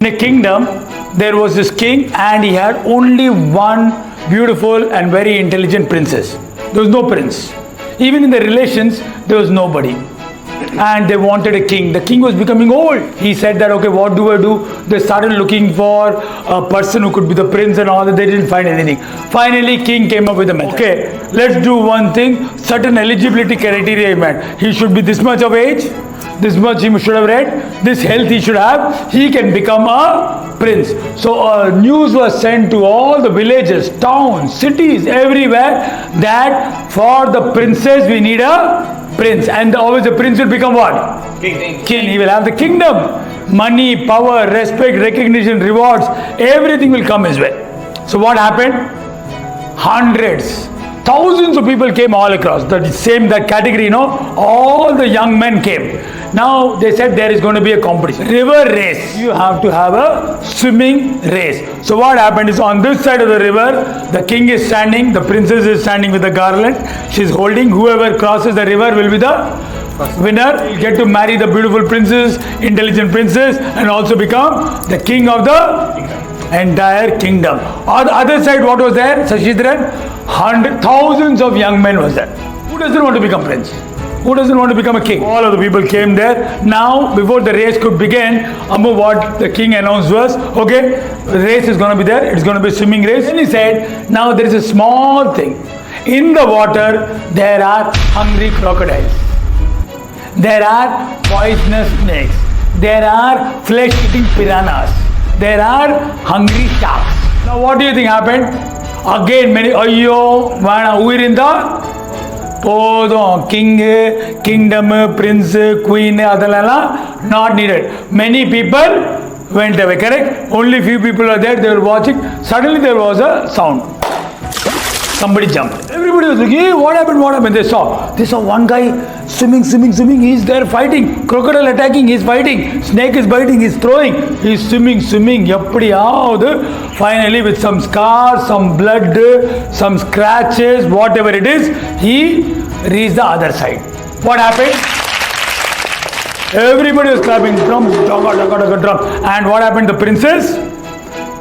In a kingdom, there was this king and he had only one beautiful and very intelligent princess. There was no prince. Even in the relations, there was nobody. And they wanted a king. The king was becoming old. He said that, okay, what do I do? They started looking for a person who could be the prince and all that. They didn't find anything. Finally, king came up with a method. Okay, let's do one thing. Certain eligibility criteria he met. He should be this much of age. This much he should have read, this health he should have, he can become a prince. So news was sent to all the villages, towns, cities, everywhere that for the princess we need a prince. And always the prince will become what? King. He will have the kingdom. Money, power, respect, recognition, rewards, everything will come his way. So what happened? Hundreds, thousands of people came all across. That category, all the young men came. Now they said there is going to be a competition. River race. You have to have a swimming race. So what happened is on this side of the river, the king is standing, the princess is standing with the garland. She is holding. Whoever crosses the river will be the winner. He'll get to marry the beautiful princess, intelligent princess, and also become the king of the entire kingdom. On the other side, what was there? Sashidran, thousands of young men was there. Who doesn't want to become prince? Who doesn't want to become a king? All of the people came there. Now, before the race could begin, what the king announced was, okay, the race is going to be there. It's going to be a swimming race. And he said, now there is a small thing. In the water, there are hungry crocodiles. There are poisonous snakes. There are flesh-eating piranhas. There are hungry sharks. Now, what do you think happened? Again, many, போதும் king kingdom Prince queen அதெல்லாம் not needed. Many people went away, correct? Only few people are there, they were watching. Suddenly there was a sound. Somebody jumped. Everybody was like, hey, what happened? They saw one guy swimming. He's there fighting. Crocodile attacking, he's fighting. Snake is biting, he's throwing. He's swimming. Finally, with some scars, some blood, some scratches, whatever it is, he reached the other side. What happened? Everybody was clapping drums, drum. And what happened? The princess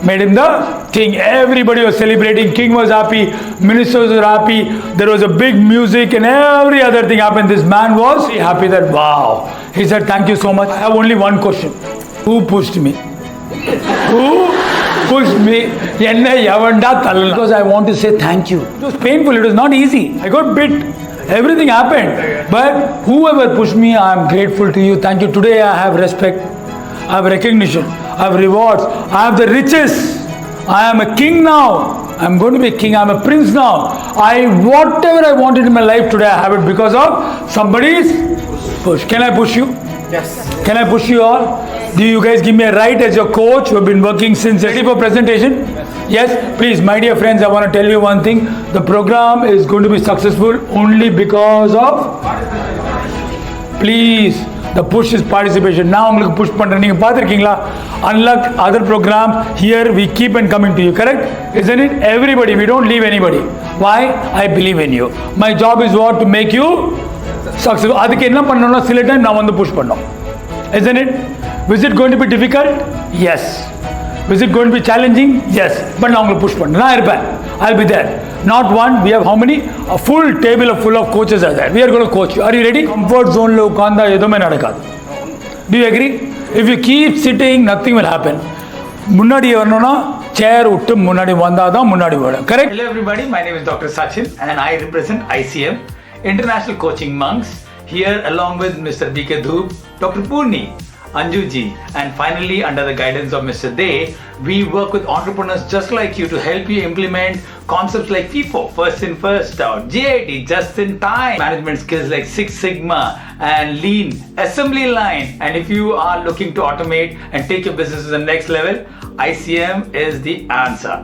made him the king. Everybody was celebrating. King was happy. Ministers were happy. There was a big music and every other thing happened. This man was happy that, wow. He said, thank you so much. I have only one question. Who pushed me? Who pushed me? Because I want to say thank you. It was painful. It was not easy. I got bit. Everything happened. But whoever pushed me, I am grateful to you. Thank you. Today I have respect. I have recognition. I have rewards. I have the riches. I am a king now. I am going to be a king. I am a prince now. Whatever I wanted in my life today, I have it because of somebody's push. Can I push you? Yes. Can I push you all? Do you guys give me a right as your coach? You have been working since ready for presentation? Yes. Please, my dear friends, I want to tell you one thing. The program is going to be successful only because of, please, the push is participation. Now I'm push பண்றீங்க பாத்திருக்கீங்களா? Unlike other programs, here we keep on coming to you, correct? Isn't it? Everybody, we don't leave anybody. Why? I believe in you. My job is what? To make you successful. அதுக்கு என்ன பண்ணனும்னா சில time நான் வந்து push பண்ணனும். Isn't it? Is it going to be difficult? Yes. Is it going to be challenging? Yes. But நான் உங்களுக்கு push பண்ணனும். நான் இருப்பேன். I'll be there. Not one, we have how many? A full table full of coaches are there. We are going to coach you. Are you ready? Comfort zone lo ukanda edume nadakadu. Do you agree? If you keep sitting, nothing will happen. Munnadi varnona chair uttu munnadi vandada munnadi varum. Correct? Hello everybody, my name is Dr. Sachin and I represent ICM, International Coaching Monks, here along with Mr. DK Dhoop, Dr. Purni, Anju ji, and finally under the guidance of Mr. Day, we work with entrepreneurs just like you to help you implement concepts like FIFO, first in first out, JIT, just in time, management skills like Six Sigma and Lean, assembly line. And if you are looking to automate and take your business to the next level, ICM is the answer.